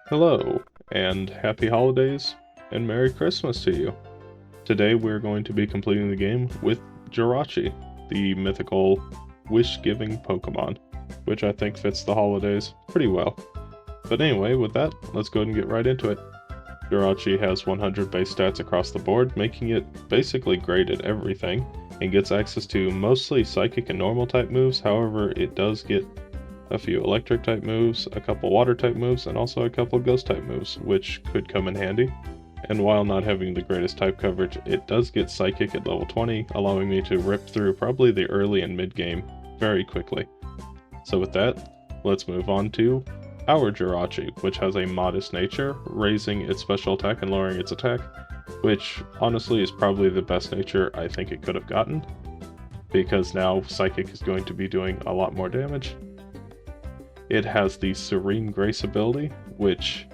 Hello, and happy holidays, and Merry Christmas to you. Today we're going to be completing the game with Jirachi, the mythical wish-giving Pokemon, which I think fits the holidays pretty well. But anyway, with that, let's go ahead and get right into it. Jirachi has 100 base stats across the board, making it basically great at everything, and gets access to mostly Psychic and Normal type moves. However, it does get a few electric type moves, a couple water type moves, and also a couple ghost type moves, which could come in handy. And while not having the greatest type coverage, it does get Psychic at level 20, allowing me to rip through probably the early and mid game very quickly. So with that, let's move on to our Jirachi, which has a modest nature, raising its special attack and lowering its attack, which honestly is probably the best nature I think it could have gotten, because now Psychic is going to be doing a lot more damage. It has the Serene Grace ability, which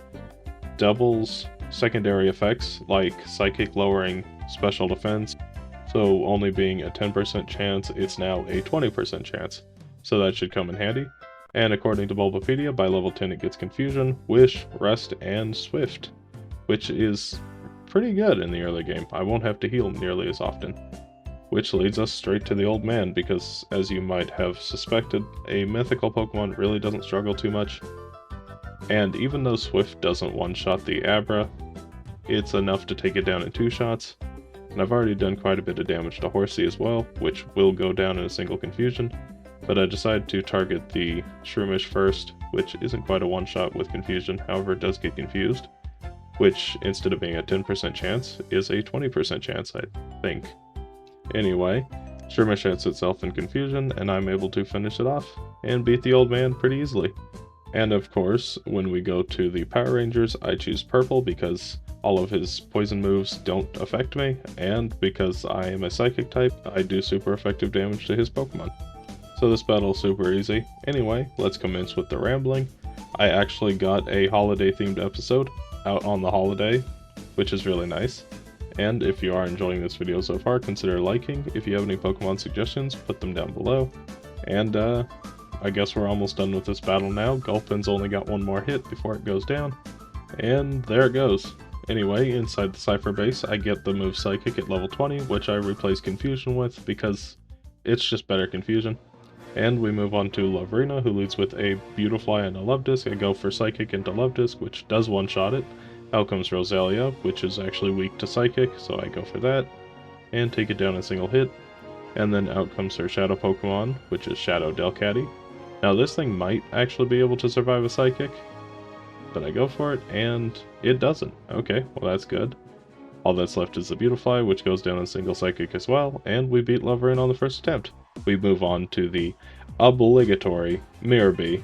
doubles secondary effects like Psychic lowering special defense, so only being a 10% chance, it's now a 20% chance, so that should come in handy. And according to Bulbapedia, by level 10 it gets Confusion, Wish, Rest, and Swift, which is pretty good in the early game. I won't have to heal nearly as often. Which leads us straight to the old man, because as you might have suspected, a mythical Pokemon really doesn't struggle too much. And even though Swift doesn't one-shot the Abra, it's enough to take it down in 2 shots. And I've already done quite a bit of damage to Horsey as well, which will go down in a single Confusion. But I decided to target the Shroomish first, which isn't quite a one-shot with Confusion, however it does get confused. Which, instead of being a 10% chance, is a 20% chance, I think. Anyway, Shroomish hits itself in Confusion, and I'm able to finish it off, and beat the old man pretty easily. And of course, when we go to the Power Rangers, I choose Purple because all of his poison moves don't affect me, and because I am a Psychic type, I do super effective damage to his Pokemon. So this battle is super easy. Anyway, let's commence with the rambling. I actually got a holiday-themed episode out on the holiday, which is really nice. And if you are enjoying this video so far, consider liking. If you have any Pokemon suggestions, put them down below. And I guess we're almost done with this battle now. Gulpin's only got one more hit before it goes down. And there it goes. Anyway, inside the Cypher base, I get the move Psychic at level 20, which I replace Confusion with because it's just better Confusion. And we move on to Lovrina, who leads with a Beautifly and a Love Disc. I go for Psychic into Love Disc, which does one-shot it. Out comes Rosalia, which is actually weak to Psychic, so I go for that, and take it down in a single hit. And then out comes her Shadow Pokemon, which is Shadow Delcatty. Now this thing might actually be able to survive a Psychic, but I go for it, and it doesn't. Okay, well that's good. All that's left is the Beautifly, which goes down in single Psychic as well, and we beat Loverin on the first attempt. We move on to the obligatory Mirror.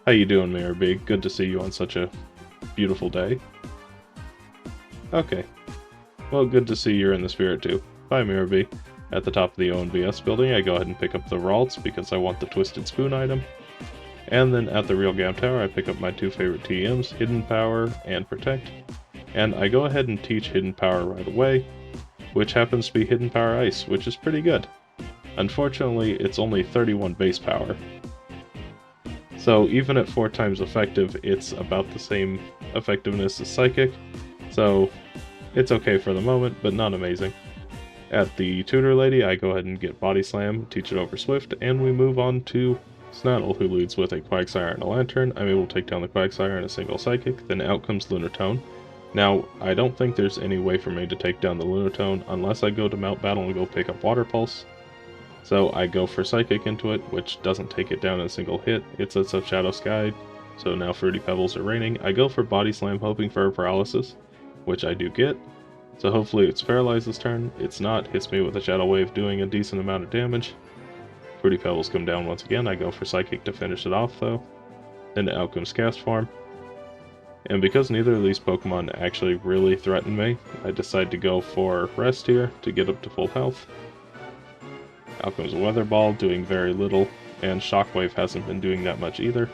How you doing, Mirror? Good to see you on such a beautiful day. Okay. Well, good to see you're in the spirit too. Bye, Mirror. At the top of the ONBS building, I go ahead and pick up the Ralts because I want the Twisted Spoon item. And then at the Real Gam Tower, I pick up my 2 favorite TMs, Hidden Power and Protect. And I go ahead and teach Hidden Power right away, which happens to be Hidden Power Ice, which is pretty good. Unfortunately, it's only 31 base power. So even at 4 times effective, it's about the same effectiveness as Psychic, so it's okay for the moment, but not amazing. At the Tutor Lady, I go ahead and get Body Slam, teach it over Swift, and we move on to Snaddle, who leads with a Quagsire and a Lantern. I'm able to take down the Quagsire in a single Psychic, then out comes Lunatone. Now, I don't think there's any way for me to take down the Lunatone unless I go to Mount Battle and go pick up Water Pulse. So I go for Psychic into it, which doesn't take it down in a single hit. It sets up Shadow Sky, so now Fruity Pebbles are raining. I go for Body Slam, hoping for a Paralysis, which I do get. So hopefully it's paralyzed this turn. It's not, hits me with a Shadow Wave, doing a decent amount of damage. Fruity Pebbles come down once again. I go for Psychic to finish it off though. Then out comes Castform. And because neither of these Pokemon actually really threaten me, I decide to go for Rest here to get up to full health. Out comes a Weather Ball, doing very little, and Shockwave hasn't been doing that much either.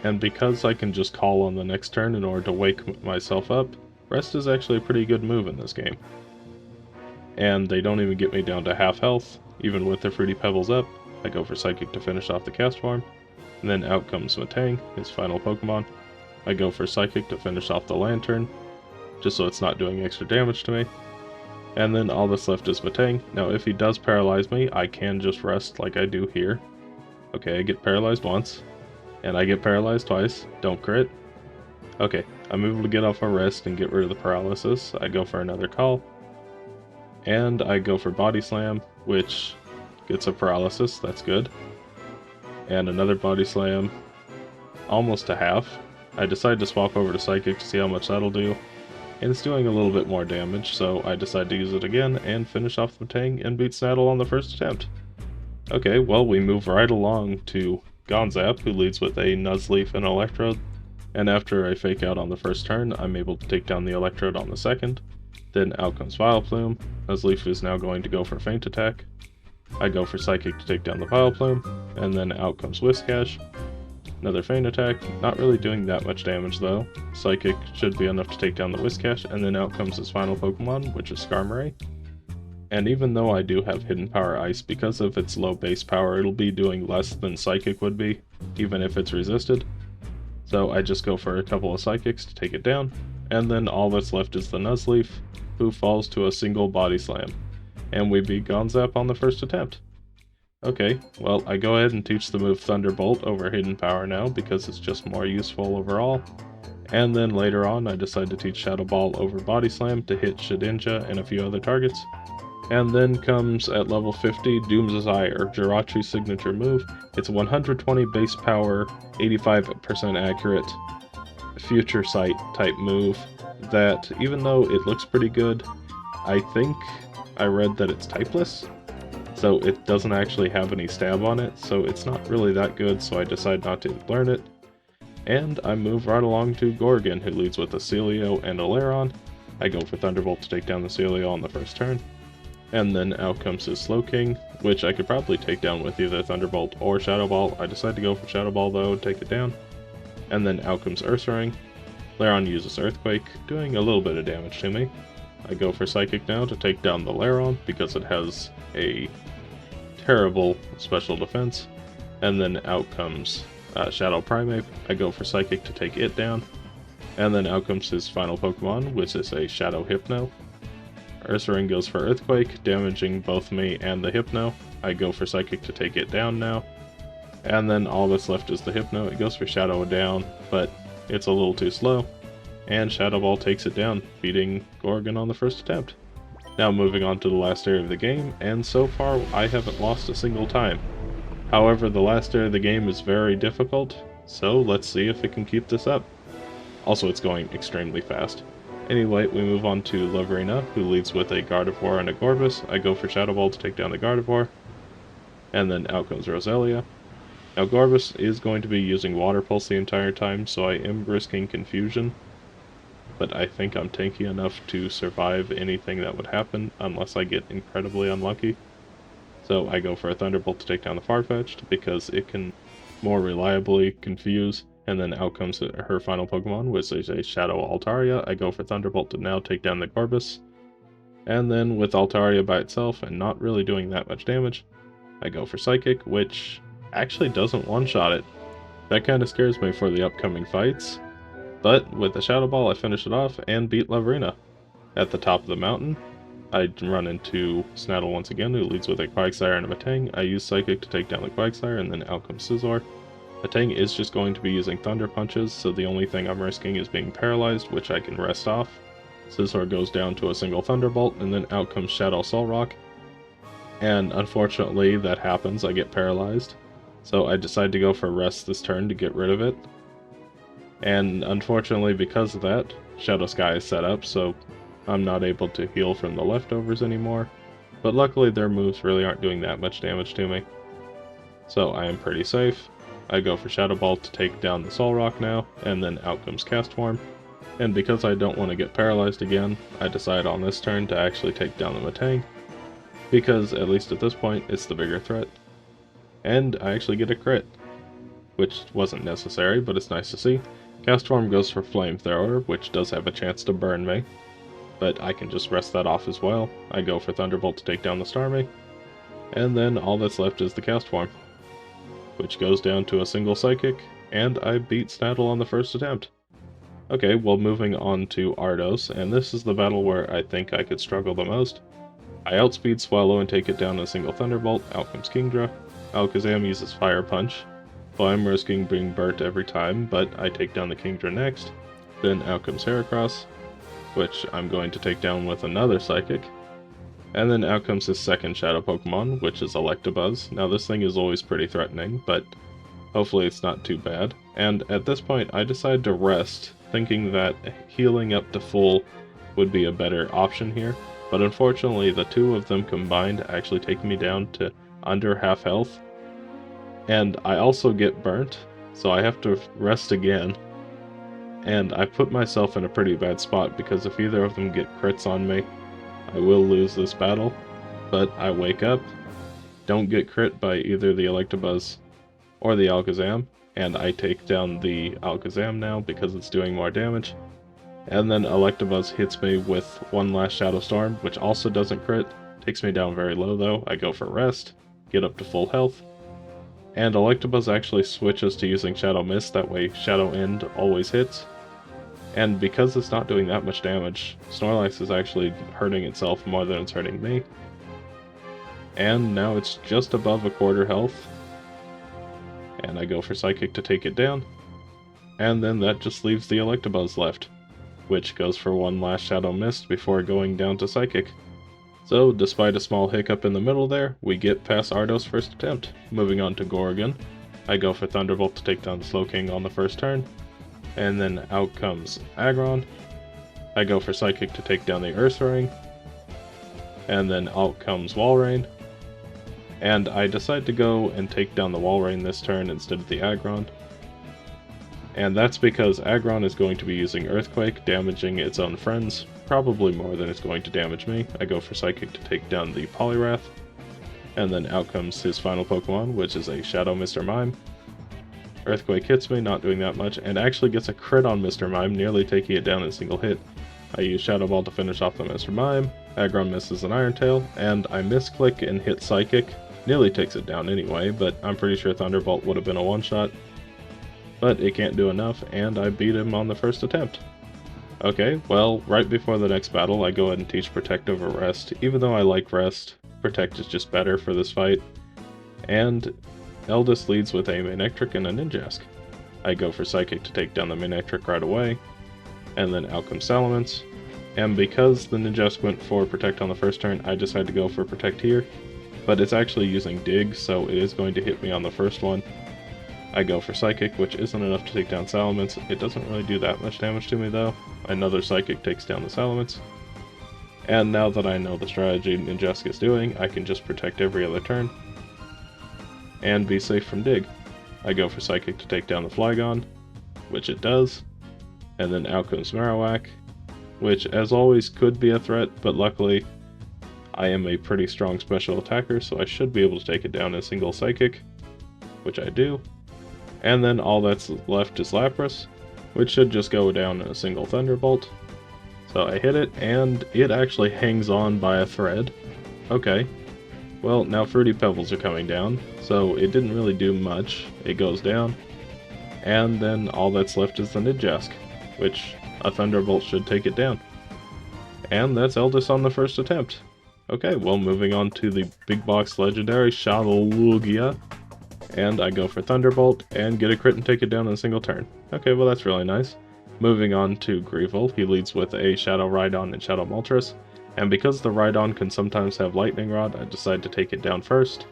And because I can just call on the next turn in order to wake myself up, Rest is actually a pretty good move in this game. And they don't even get me down to half health, even with the Fruity Pebbles up. I go for Psychic to finish off the Castform, and then out comes Matang, his final Pokemon. I go for Psychic to finish off the Lantern, just so it's not doing extra damage to me. And then all that's left is Matang. Now if he does paralyze me, I can just rest like I do here. Okay, I get paralyzed once, and I get paralyzed twice. Don't crit. Okay, I'm able to get off my rest and get rid of the paralysis. I go for another call, and I go for Body Slam, which gets a paralysis, that's good. And another Body Slam, almost to half. I decide to swap over to Psychic to see how much that'll do, and it's doing a little bit more damage, so I decide to use it again and finish off the Matang and beat Snaddle on the first attempt. Okay, well, we move right along to Gonzap, who leads with a Nuzleaf and Electrode, and after I fake out on the first turn, I'm able to take down the Electrode on the second. Then out comes Vileplume. Nuzleaf is now going to go for Feint Attack. I go for Psychic to take down the Vileplume, and then out comes Whiscash. Another Feint Attack, not really doing that much damage though. Psychic should be enough to take down the Whiscash, and then out comes his final Pokemon, which is Skarmory. And even though I do have Hidden Power Ice, because of its low base power, it'll be doing less than Psychic would be, even if it's resisted. So I just go for a couple of Psychics to take it down, and then all that's left is the Nuzleaf, who falls to a single Body Slam. And we beat Gonzap on the first attempt. Okay, well, I go ahead and teach the move Thunderbolt over Hidden Power now, because it's just more useful overall. And then later on, I decide to teach Shadow Ball over Body Slam to hit Shedinja and a few other targets. And then comes, at level 50, Doom's Ire, Jirachi's signature move. It's a 120 base power, 85% accurate, Future Sight type move that, even though it looks pretty good, I think I read that it's typeless. So it doesn't actually have any stab on it, so it's not really that good, so I decide not to learn it. And I move right along to Gorgon, who leads with a Celio and a Lairon. I go for Thunderbolt to take down the Celio on the first turn. And then out comes his Slowking, which I could probably take down with either Thunderbolt or Shadow Ball. I decide to go for Shadow Ball though, take it down. And then out comes Ursaring. Lairon uses Earthquake, doing a little bit of damage to me. I go for Psychic now to take down the Lairon, because it has a terrible special defense. And then out comes Shadow Primeape. I go for Psychic to take it down. And then out comes his final Pokemon, which is a Shadow Hypno. Ursaring goes for Earthquake, damaging both me and the Hypno. I go for Psychic to take it down now. And then all that's left is the Hypno. It goes for Shadow down, but it's a little too slow. And Shadow Ball takes it down, beating Gorgon on the first attempt. Now moving on to the last area of the game, and so far I haven't lost a single time. However, the last area of the game is very difficult, so let's see if it can keep this up. Also, it's going extremely fast. Anyway, we move on to Lavrina, who leads with a Gardevoir and a Gorbis. I go for Shadow Ball to take down the Gardevoir. And then out comes Roselia. Now Gorbis is going to be using Water Pulse the entire time, so I am risking Confusion. But I think I'm tanky enough to survive anything that would happen, unless I get incredibly unlucky. So I go for a Thunderbolt to take down the Farfetch'd, because it can more reliably confuse. And then out comes her final Pokemon, which is a Shadow Altaria. I go for Thunderbolt to now take down the Gorbis. And then with Altaria by itself and not really doing that much damage, I go for Psychic, which actually doesn't one-shot it. That kind of scares me for the upcoming fights. But with the Shadow Ball, I finish it off and beat Lavrina. At the top of the mountain, I run into Snaddle once again, who leads with a Quagsire and a Matang. I use Psychic to take down the Quagsire, and then out comes Scizor. Matang is just going to be using Thunder Punches, so the only thing I'm risking is being paralyzed, which I can rest off. Scizor goes down to a single Thunderbolt, and then out comes Shadow Solrock. And unfortunately, that happens, I get paralyzed. So I decide to go for rest this turn to get rid of it. And unfortunately, because of that, Shadow Sky is set up, so I'm not able to heal from the leftovers anymore. But luckily, their moves really aren't doing that much damage to me. So I am pretty safe. I go for Shadow Ball to take down the Solrock now, and then out comes Castform. And because I don't want to get paralyzed again, I decide on this turn to actually take down the Matang, because at least at this point, it's the bigger threat. And I actually get a crit, which wasn't necessary, but it's nice to see. Castform goes for Flamethrower, which does have a chance to burn me, but I can just rest that off as well. I go for Thunderbolt to take down the Starmie, and then all that's left is the Castform, which goes down to a single Psychic, and I beat Snaddle on the first attempt. Okay, well, moving on to Ardos, and this is the battle where I think I could struggle the most. I outspeed Swallow and take it down in a single Thunderbolt. Out comes Kingdra. Alakazam uses Fire Punch, so I'm risking being burnt every time, but I take down the Kingdra next. Then out comes Heracross, which I'm going to take down with another Psychic. And then out comes his second Shadow Pokemon, which is Electabuzz. Now this thing is always pretty threatening, but hopefully it's not too bad. And at this point I decide to rest, thinking that healing up to full would be a better option here. But unfortunately, the two of them combined actually take me down to under half health. And I also get burnt, so I have to rest again. And I put myself in a pretty bad spot, because if either of them get crits on me, I will lose this battle. But I wake up, don't get crit by either the Electabuzz or the Alakazam, and I take down the Alakazam now because it's doing more damage. And then Electabuzz hits me with one last Shadow Storm, which also doesn't crit. Takes me down very low though. I go for rest, get up to full health. And Electabuzz actually switches to using Shadow Mist, that way Shadow End always hits. And because it's not doing that much damage, Snorlax is actually hurting itself more than it's hurting me. And now it's just above a quarter health. And I go for Psychic to take it down. And then that just leaves the Electabuzz left, which goes for one last Shadow Mist before going down to Psychic. So, despite a small hiccup in the middle there, we get past Ardos' first attempt. Moving on to Gorgon, I go for Thunderbolt to take down the Slowking on the first turn, and then out comes Aggron. I go for Psychic to take down the Ursaring, and then out comes Walrein. And I decide to go and take down the Walrein this turn instead of the Aggron. And that's because Aggron is going to be using Earthquake, damaging its own friends, probably more than it's going to damage me. I go for Psychic to take down the Poliwrath, and then out comes his final Pokemon, which is a Shadow Mr. Mime. Earthquake hits me, not doing that much, and actually gets a crit on Mr. Mime, nearly taking it down in a single hit. I use Shadow Ball to finish off the Mr. Mime, Aggron misses an Iron Tail, and I misclick and hit Psychic. Nearly takes it down anyway, but I'm pretty sure Thunderbolt would have been a one-shot. But it can't do enough, and I beat him on the first attempt. Okay, well, right before the next battle, I go ahead and teach Protect over Rest. Even though I like Rest, Protect is just better for this fight. And Eldest leads with a Manectric and a Ninjask. I go for Psychic to take down the Manectric right away, and then out comes Salamence. And because the Ninjask went for Protect on the first turn, I decide to go for Protect here. But it's actually using Dig, so it is going to hit me on the first one. I go for Psychic, which isn't enough to take down Salamence. It doesn't really do that much damage to me though. Another Psychic takes down the Salamence. And now that I know the strategy Ninjask is doing, I can just Protect every other turn and be safe from Dig. I go for Psychic to take down the Flygon, which it does. And then out comes Marowak, which as always could be a threat, but luckily I am a pretty strong special attacker, so I should be able to take it down in a single Psychic, which I do. And then all that's left is Lapras, which should just go down in a single Thunderbolt. So I hit it, and it actually hangs on by a thread. Okay. Well, now Fruity Pebbles are coming down, so it didn't really do much. It goes down. And then all that's left is the Ninjask, which a Thunderbolt should take it down. And that's Eldest on the first attempt. Okay, well, moving on to the big box legendary Shadowlugia. And I go for Thunderbolt, and get a crit and take it down in a single turn. Okay, well that's really nice. Moving on to Greevil, he leads with a Shadow Rhydon and Shadow Moltres. And because the Rhydon can sometimes have Lightning Rod, I decide to take it down first.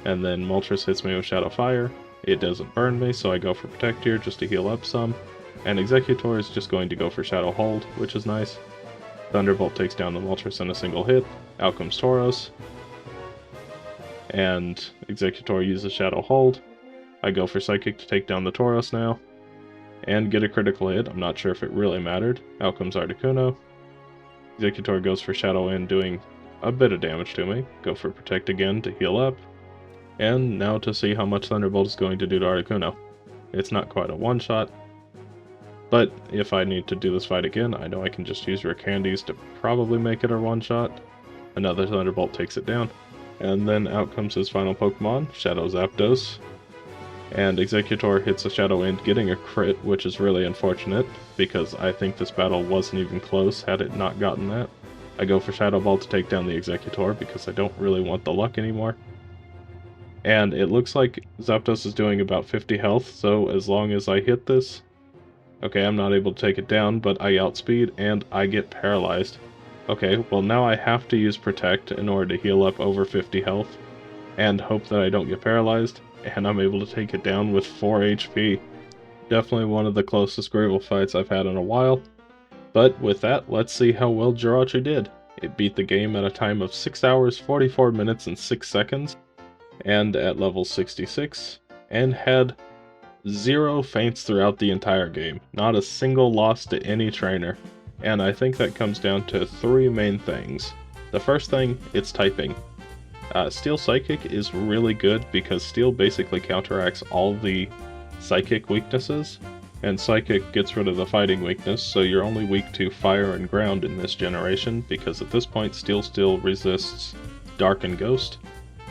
And then Moltres hits me with Shadow Fire. It doesn't burn me, so I go for Protect here just to heal up some. And Executor is just going to go for Shadow Hold, which is nice. Thunderbolt takes down the Moltres in a single hit. Out comes Tauros. And Executor uses Shadow Hold. I go for Psychic to take down the Tauros now, and get a critical hit. I'm not sure if it really mattered. Out comes Articuno. Executor goes for Shadow End, doing a bit of damage to me. Go for Protect again to heal up. And now to see how much Thunderbolt is going to do to Articuno. It's not quite a one-shot, but if I need to do this fight again, I know I can just use Rare Candies to probably make it a one-shot. Another Thunderbolt takes it down. And then out comes his final Pokemon, Shadow Zapdos. And Executor hits a Shadow Wind, getting a crit, which is really unfortunate, because I think this battle wasn't even close had it not gotten that. I go for Shadow Ball to take down the Executor, because I don't really want the luck anymore. And it looks like Zapdos is doing about 50 health, so as long as I hit this... Okay, I'm not able to take it down, but I outspeed, and I get paralyzed. Okay, well now I have to use Protect in order to heal up over 50 health, and hope that I don't get paralyzed, and I'm able to take it down with 4 HP. Definitely one of the closest Gravel fights I've had in a while. But with that, let's see how well Jirachi did. It beat the game at a time of 6 hours, 44 minutes, and 6 seconds, and at level 66, and had 0 faints throughout the entire game. Not a single loss to any trainer. And I think that comes down to 3 main things. The first thing, it's typing. Steel Psychic is really good because Steel basically counteracts all the Psychic weaknesses, and Psychic gets rid of the fighting weakness, so you're only weak to Fire and Ground in this generation, because at this point Steel still resists Dark and Ghost,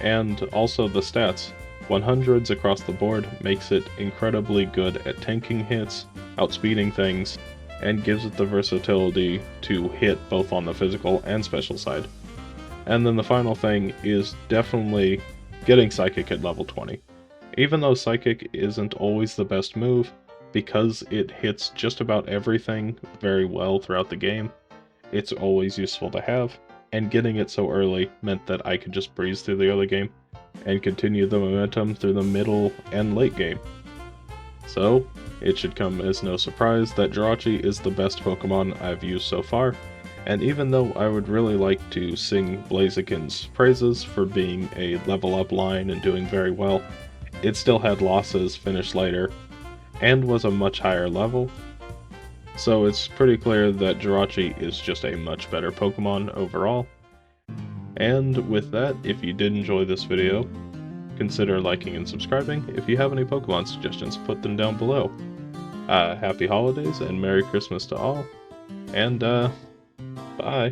and also the stats. 100s across the board makes it incredibly good at tanking hits, outspeeding things, and gives it the versatility to hit both on the physical and special side. And then the final thing is definitely getting Psychic at level 20. Even though Psychic isn't always the best move, because it hits just about everything very well throughout the game, it's always useful to have, and getting it so early meant that I could just breeze through the early game and continue the momentum through the middle and late game. So, it should come as no surprise that Jirachi is the best Pokemon I've used so far, and even though I would really like to sing Blaziken's praises for being a level up line and doing very well, it still had losses, finished later, and was a much higher level. So it's pretty clear that Jirachi is just a much better Pokemon overall. And with that, if you did enjoy this video, consider liking and subscribing. If you have any Pokemon suggestions, put them down below. Happy holidays and Merry Christmas to all, and bye.